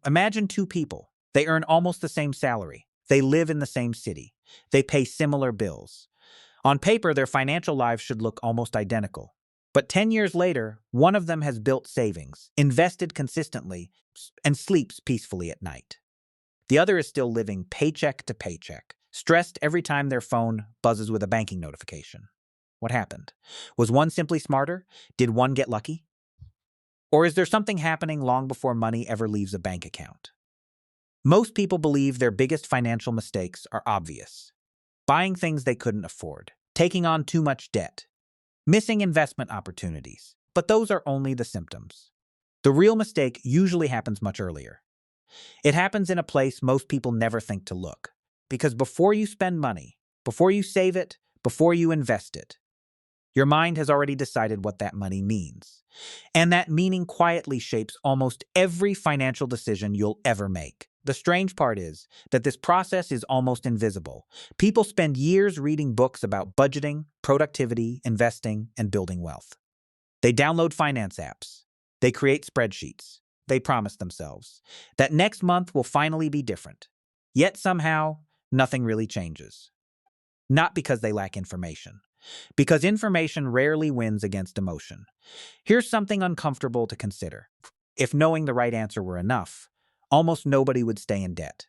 Imagine two people. They earn almost the same salary. They live in the same city. They pay similar bills. On paper, their financial lives should look almost identical. But 10 years later, one of them has built savings, invested consistently, and sleeps peacefully at night. The other is still living paycheck to paycheck, stressed every time their phone buzzes with a banking notification. What happened? Was one simply smarter? Did one get lucky? Or is there something happening long before money ever leaves a bank account? Most people believe their biggest financial mistakes are obvious. Buying things they couldn't afford, taking on too much debt, missing investment opportunities. But those are only the symptoms. The real mistake usually happens much earlier. It happens in a place most people never think to look. Because before you spend money, before you save it, before you invest it, your mind has already decided what that money means. And that meaning quietly shapes almost every financial decision you'll ever make. The strange part is that this process is almost invisible. People spend years reading books about budgeting, productivity, investing, and building wealth. They download finance apps. They create spreadsheets. They promise themselves that next month will finally be different. Yet somehow, nothing really changes. Not because they lack information, because information rarely wins against emotion. Here's something uncomfortable to consider. If knowing the right answer were enough, almost nobody would stay in debt.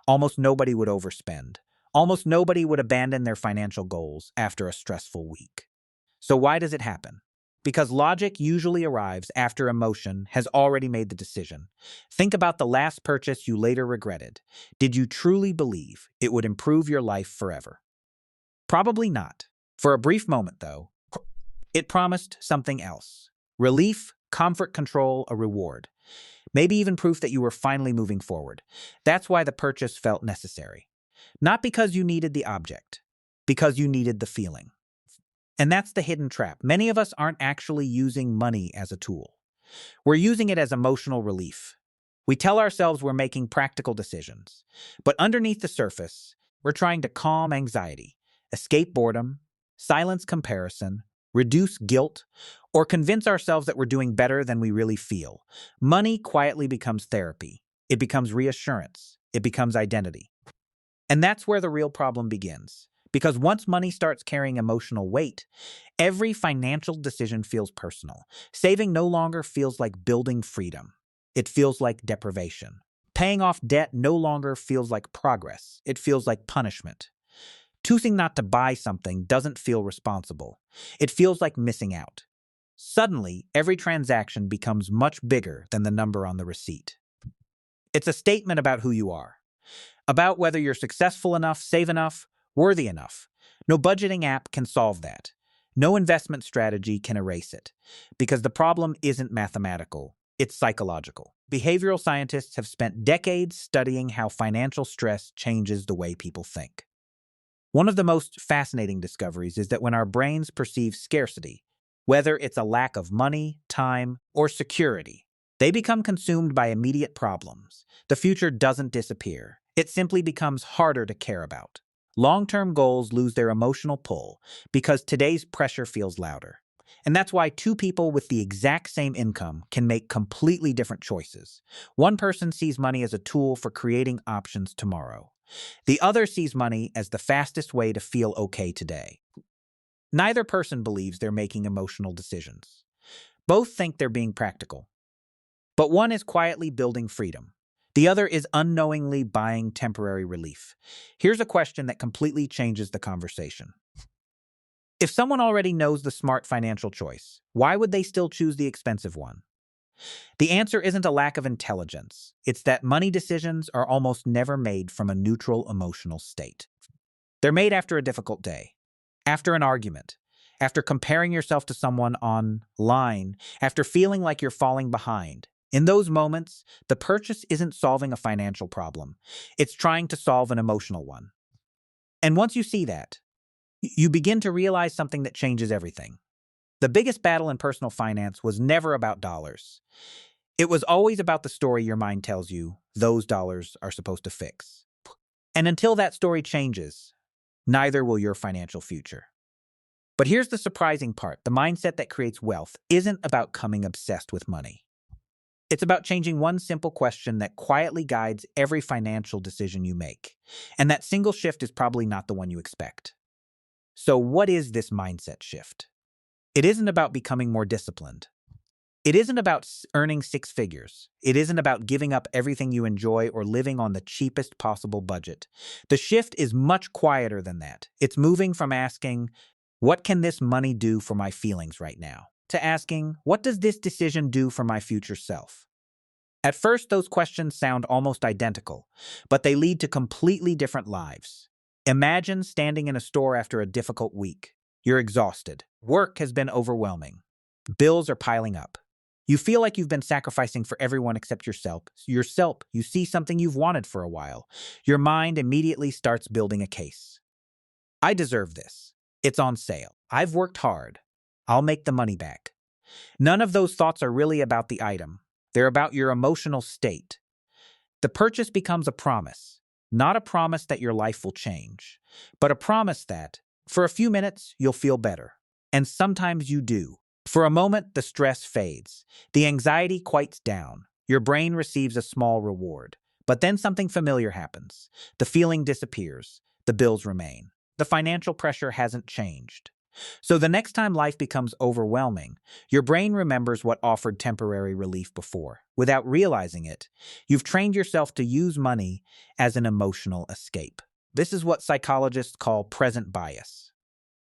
Almost nobody would overspend. Almost nobody would abandon their financial goals after a stressful week. So why does it happen? Because logic usually arrives after emotion has already made the decision. Think about the last purchase you later regretted. Did you truly believe it would improve your life forever? Probably not. For a brief moment, though, it promised something else. Relief, comfort, control, a reward. Maybe even proof that you were finally moving forward. That's why the purchase felt necessary. Not because you needed the object, because you needed the feeling. And that's the hidden trap. Many of us aren't actually using money as a tool. We're using it as emotional relief. We tell ourselves we're making practical decisions. But underneath the surface, we're trying to calm anxiety, escape boredom, silence comparison, reduce guilt, or convince ourselves that we're doing better than we really feel. Money quietly becomes therapy. It becomes reassurance. It becomes identity. And that's where the real problem begins. Because once money starts carrying emotional weight, every financial decision feels personal. Saving no longer feels like building freedom. It feels like deprivation. Paying off debt no longer feels like progress. It feels like punishment. Choosing not to buy something doesn't feel responsible. It feels like missing out. Suddenly, every transaction becomes much bigger than the number on the receipt. It's a statement about who you are, about whether you're successful enough, save enough, worthy enough. No budgeting app can solve that. No investment strategy can erase it. Because the problem isn't mathematical, it's psychological. Behavioral scientists have spent decades studying how financial stress changes the way people think. One of the most fascinating discoveries is that when our brains perceive scarcity, whether it's a lack of money, time, or security, they become consumed by immediate problems. The future doesn't disappear. It simply becomes harder to care about. Long-term goals lose their emotional pull because today's pressure feels louder. And that's why two people with the exact same income can make completely different choices. One person sees money as a tool for creating options tomorrow. The other sees money as the fastest way to feel okay today. Neither person believes they're making emotional decisions. Both think they're being practical. But one is quietly building freedom. The other is unknowingly buying temporary relief. Here's a question that completely changes the conversation. If someone already knows the smart financial choice, why would they still choose the expensive one? The answer isn't a lack of intelligence. It's that money decisions are almost never made from a neutral emotional state. They're made after a difficult day, after an argument, after comparing yourself to someone online, after feeling like you're falling behind. In those moments, the purchase isn't solving a financial problem. It's trying to solve an emotional one. And once you see that, you begin to realize something that changes everything. The biggest battle in personal finance was never about dollars. It was always about the story your mind tells you those dollars are supposed to fix. And until that story changes, neither will your financial future. But here's the surprising part. The mindset that creates wealth isn't about becoming obsessed with money. It's about changing one simple question that quietly guides every financial decision you make. And that single shift is probably not the one you expect. So, what is this mindset shift? It isn't about becoming more disciplined. It isn't about earning six figures. It isn't about giving up everything you enjoy or living on the cheapest possible budget. The shift is much quieter than that. It's moving from asking, what can this money do for my feelings right now, to asking, what does this decision do for my future self? At first, those questions sound almost identical, but they lead to completely different lives. Imagine standing in a store after a difficult week. You're exhausted. Work has been overwhelming. Bills are piling up. You feel like you've been sacrificing for everyone except yourself. You see something you've wanted for a while. Your mind immediately starts building a case. I deserve this. It's on sale. I've worked hard. I'll make the money back. None of those thoughts are really about the item. They're about your emotional state. The purchase becomes a promise, not a promise that your life will change, but a promise that, for a few minutes, you'll feel better. And sometimes you do. For a moment, the stress fades. The anxiety quiets down. Your brain receives a small reward. But then something familiar happens. The feeling disappears. The bills remain. The financial pressure hasn't changed. So the next time life becomes overwhelming, your brain remembers what offered temporary relief before. Without realizing it, you've trained yourself to use money as an emotional escape. This is what psychologists call present bias.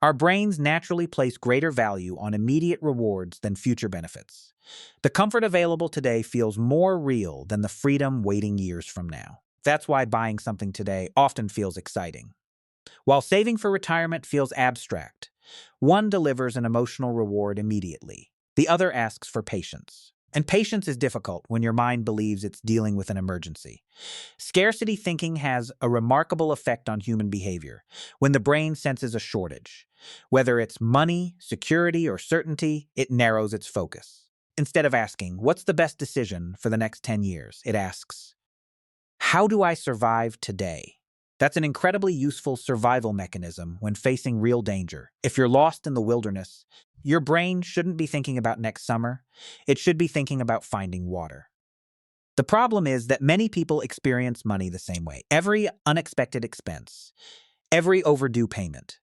Our brains naturally place greater value on immediate rewards than future benefits. The comfort available today feels more real than the freedom waiting years from now. That's why buying something today often feels exciting. While saving for retirement feels abstract, one delivers an emotional reward immediately. The other asks for patience. And patience is difficult when your mind believes it's dealing with an emergency. Scarcity thinking has a remarkable effect on human behavior when the brain senses a shortage. Whether it's money, security, or certainty, it narrows its focus. Instead of asking, what's the best decision for the next 10 years? It asks, how do I survive today? That's an incredibly useful survival mechanism when facing real danger. If you're lost in the wilderness, your brain shouldn't be thinking about next summer. It should be thinking about finding water. The problem is that many people experience money the same way. Every unexpected expense, every overdue payment,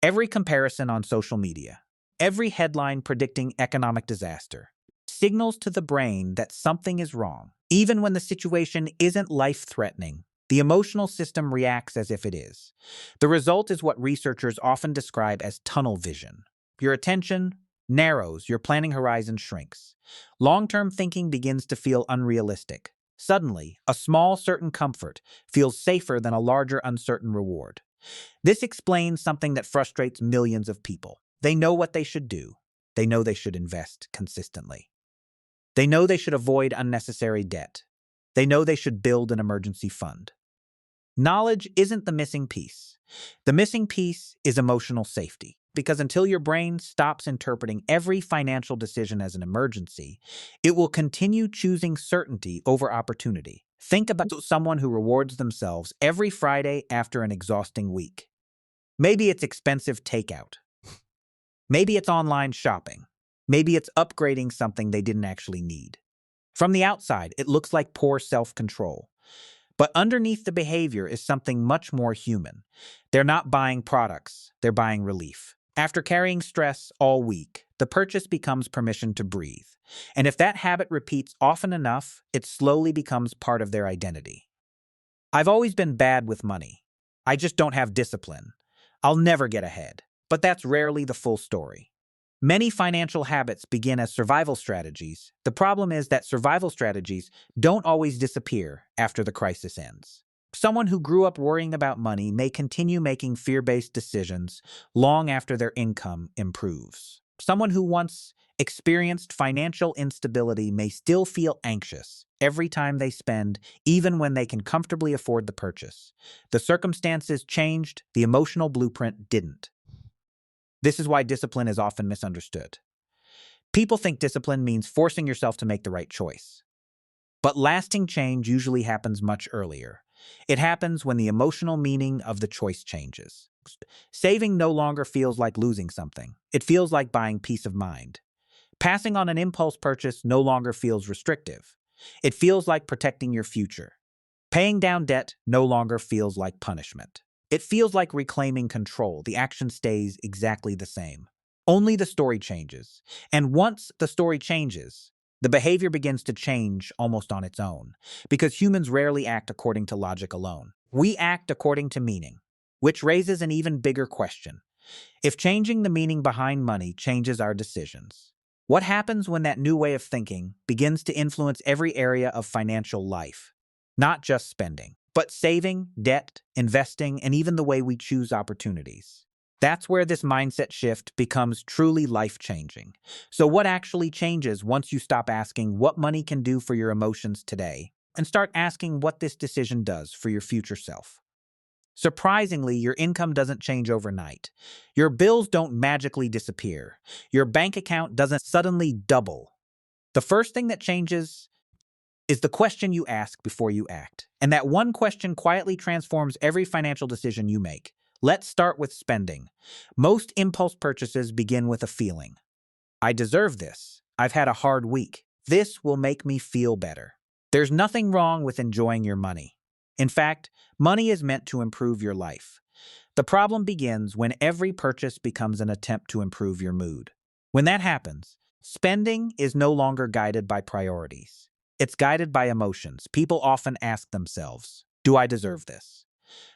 every comparison on social media, every headline predicting economic disaster signals to the brain that something is wrong. Even when the situation isn't life-threatening, the emotional system reacts as if it is. The result is what researchers often describe as tunnel vision. Your attention narrows, your planning horizon shrinks. Long-term thinking begins to feel unrealistic. Suddenly, a small certain comfort feels safer than a larger uncertain reward. This explains something that frustrates millions of people. They know what they should do. They know they should invest consistently. They know they should avoid unnecessary debt. They know they should build an emergency fund. Knowledge isn't the missing piece. The missing piece is emotional safety, because until your brain stops interpreting every financial decision as an emergency, it will continue choosing certainty over opportunity. Think about someone who rewards themselves every Friday after an exhausting week. Maybe it's expensive takeout. Maybe it's online shopping. Maybe it's upgrading something they didn't actually need. From the outside, it looks like poor self-control. But underneath the behavior is something much more human. They're not buying products, they're buying relief. After carrying stress all week, the purchase becomes permission to breathe. And if that habit repeats often enough, it slowly becomes part of their identity. I've always been bad with money. I just don't have discipline. I'll never get ahead. But that's rarely the full story. Many financial habits begin as survival strategies. The problem is that survival strategies don't always disappear after the crisis ends. Someone who grew up worrying about money may continue making fear-based decisions long after their income improves. Someone who once experienced financial instability may still feel anxious every time they spend, even when they can comfortably afford the purchase. The circumstances changed, the emotional blueprint didn't. This is why discipline is often misunderstood. People think discipline means forcing yourself to make the right choice. But lasting change usually happens much earlier. It happens when the emotional meaning of the choice changes. Saving no longer feels like losing something. It feels like buying peace of mind. Passing on an impulse purchase no longer feels restrictive. It feels like protecting your future. Paying down debt no longer feels like punishment. It feels like reclaiming control. The action stays exactly the same. Only the story changes. And once the story changes, the behavior begins to change almost on its own, because humans rarely act according to logic alone. We act according to meaning, which raises an even bigger question. If changing the meaning behind money changes our decisions, what happens when that new way of thinking begins to influence every area of financial life? Not just spending, but saving, debt, investing, and even the way we choose opportunities. That's where this mindset shift becomes truly life-changing. So what actually changes once you stop asking what money can do for your emotions today and start asking what this decision does for your future self? Surprisingly, your income doesn't change overnight. Your bills don't magically disappear. Your bank account doesn't suddenly double. The first thing that changes is the question you ask before you act. And that one question quietly transforms every financial decision you make. Let's start with spending. Most impulse purchases begin with a feeling. I deserve this. I've had a hard week. This will make me feel better. There's nothing wrong with enjoying your money. In fact, money is meant to improve your life. The problem begins when every purchase becomes an attempt to improve your mood. When that happens, spending is no longer guided by priorities. It's guided by emotions. People often ask themselves, do I deserve this?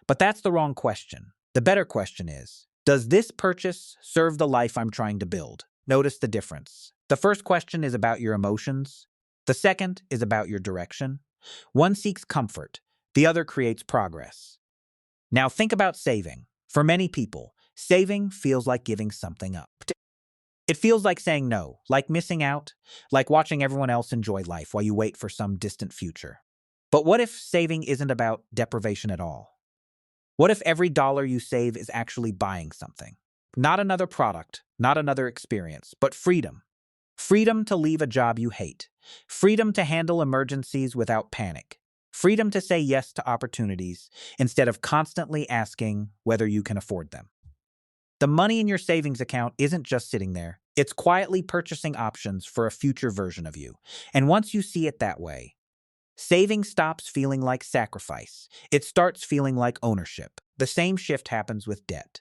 But that's the wrong question. The better question is, does this purchase serve the life I'm trying to build? Notice the difference. The first question is about your emotions. The second is about your direction. One seeks comfort. The other creates progress. Now think about saving. For many people, saving feels like giving something up. It feels like saying no, like missing out, like watching everyone else enjoy life while you wait for some distant future. But what if saving isn't about deprivation at all? What if every dollar you save is actually buying something? Not another product, not another experience, but freedom. Freedom to leave a job you hate. Freedom to handle emergencies without panic. Freedom to say yes to opportunities instead of constantly asking whether you can afford them. The money in your savings account isn't just sitting there. It's quietly purchasing options for a future version of you. And once you see it that way, saving stops feeling like sacrifice. It starts feeling like ownership. The same shift happens with debt.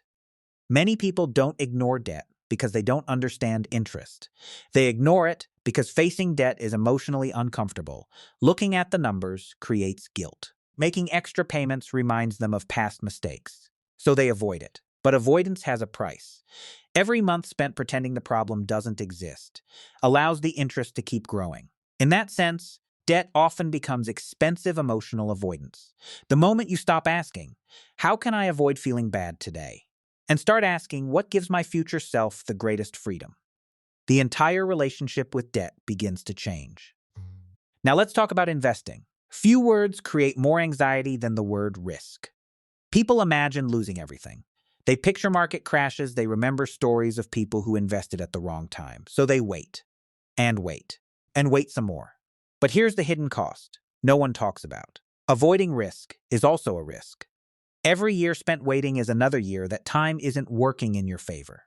Many people don't ignore debt because they don't understand interest. They ignore it because facing debt is emotionally uncomfortable. Looking at the numbers creates guilt. Making extra payments reminds them of past mistakes. So they avoid it. But avoidance has a price. Every month spent pretending the problem doesn't exist allows the interest to keep growing. In that sense, debt often becomes expensive emotional avoidance. The moment you stop asking, how can I avoid feeling bad today? And start asking, what gives my future self the greatest freedom? The entire relationship with debt begins to change. Now let's talk about investing. Few words create more anxiety than the word risk. People imagine losing everything. They picture market crashes, they remember stories of people who invested at the wrong time. So they wait, and wait, and wait some more. But here's the hidden cost no one talks about. Avoiding risk is also a risk. Every year spent waiting is another year that time isn't working in your favor.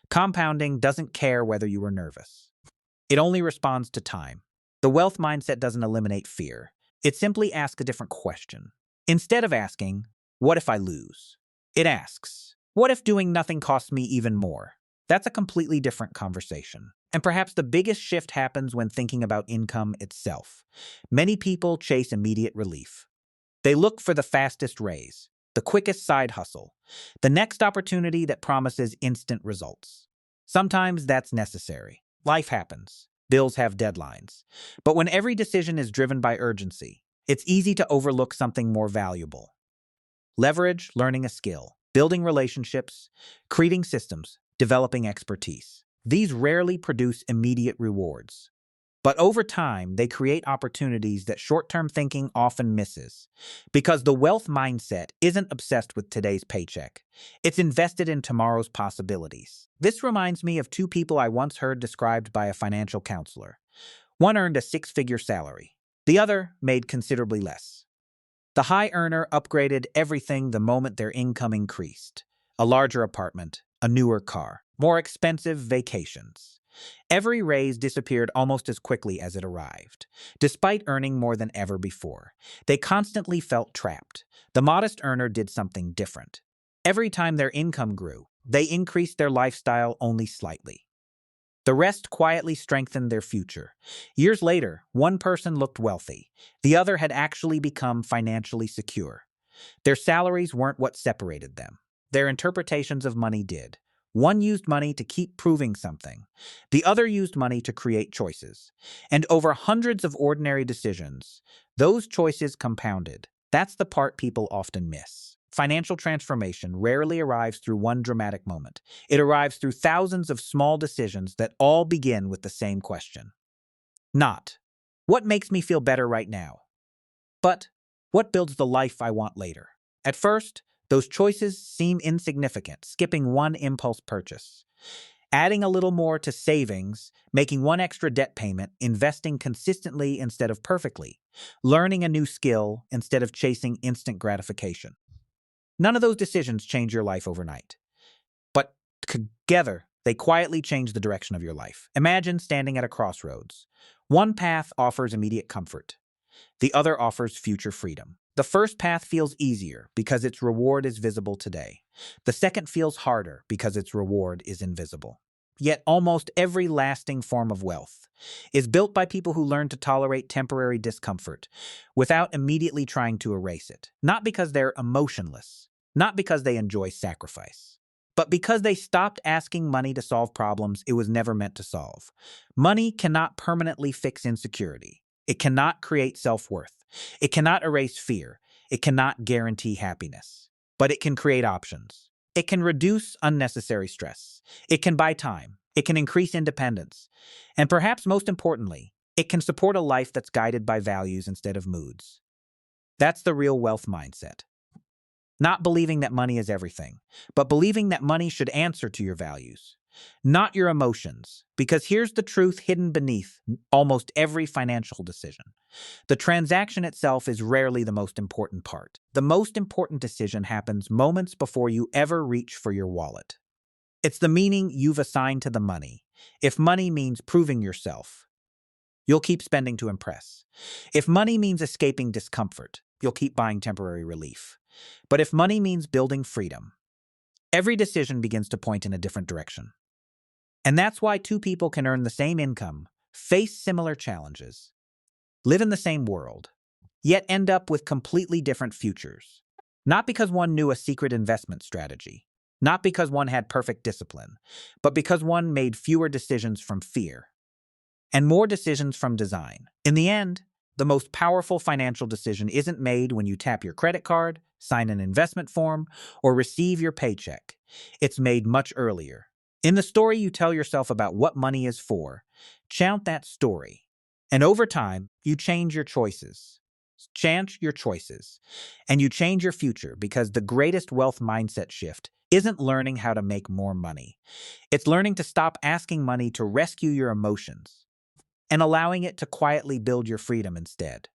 Compounding doesn't care whether you were nervous. It only responds to time. The wealth mindset doesn't eliminate fear. It simply asks a different question. Instead of asking, what if I lose? It asks, what if doing nothing costs me even more? That's a completely different conversation. And perhaps the biggest shift happens when thinking about income itself. Many people chase immediate relief. They look for the fastest raise, the quickest side hustle, the next opportunity that promises instant results. Sometimes that's necessary. Life happens. Bills have deadlines. But when every decision is driven by urgency, it's easy to overlook something more valuable. Leverage, learning a skill, building relationships, creating systems, developing expertise. These rarely produce immediate rewards. But over time, they create opportunities that short-term thinking often misses. Because the wealth mindset isn't obsessed with today's paycheck. It's invested in tomorrow's possibilities. This reminds me of two people I once heard described by a financial counselor. One earned a six-figure salary. The other made considerably less. The high earner upgraded everything the moment their income increased. A larger apartment, a newer car, more expensive vacations. Every raise disappeared almost as quickly as it arrived. Despite earning more than ever before, they constantly felt trapped. The modest earner did something different. Every time their income grew, they increased their lifestyle only slightly. The rest quietly strengthened their future. Years later, one person looked wealthy. The other had actually become financially secure. Their salaries weren't what separated them. Their interpretations of money did. One used money to keep proving something. The other used money to create choices. And over hundreds of ordinary decisions, those choices compounded. That's the part people often miss. Financial transformation rarely arrives through one dramatic moment. It arrives through thousands of small decisions that all begin with the same question. Not, what makes me feel better right now? But, what builds the life I want later? At first, those choices seem insignificant, skipping one impulse purchase, adding a little more to savings, making one extra debt payment, investing consistently instead of perfectly, learning a new skill instead of chasing instant gratification. None of those decisions change your life overnight, but together, they quietly change the direction of your life. Imagine standing at a crossroads. One path offers immediate comfort. The other offers future freedom. The first path feels easier because its reward is visible today. The second feels harder because its reward is invisible. Yet almost every lasting form of wealth is built by people who learn to tolerate temporary discomfort without immediately trying to erase it. Not because they're emotionless, not because they enjoy sacrifice, but because they stopped asking money to solve problems it was never meant to solve. Money cannot permanently fix insecurity. It cannot create self-worth. It cannot erase fear. It cannot guarantee happiness. But it can create options. It can reduce unnecessary stress. It can buy time. It can increase independence. And perhaps most importantly, it can support a life that's guided by values instead of moods. That's the real wealth mindset. Not believing that money is everything, but believing that money should answer to your values, not your emotions. Because here's the truth hidden beneath almost every financial decision. The transaction itself is rarely the most important part. The most important decision happens moments before you ever reach for your wallet. It's the meaning you've assigned to the money. If money means proving yourself, you'll keep spending to impress. If money means escaping discomfort, you'll keep buying temporary relief. But if money means building freedom, every decision begins to point in a different direction. And that's why two people can earn the same income, face similar challenges, live in the same world, yet end up with completely different futures. Not because one knew a secret investment strategy, not because one had perfect discipline, but because one made fewer decisions from fear and more decisions from design. In the end, the most powerful financial decision isn't made when you tap your credit card, sign an investment form, or receive your paycheck. It's made much earlier. In the story you tell yourself about what money is for, chant that story. And over time, you change your choices. Chant your choices. And you change your future because the greatest wealth mindset shift isn't learning how to make more money. It's learning to stop asking money to rescue your emotions and allowing it to quietly build your freedom instead.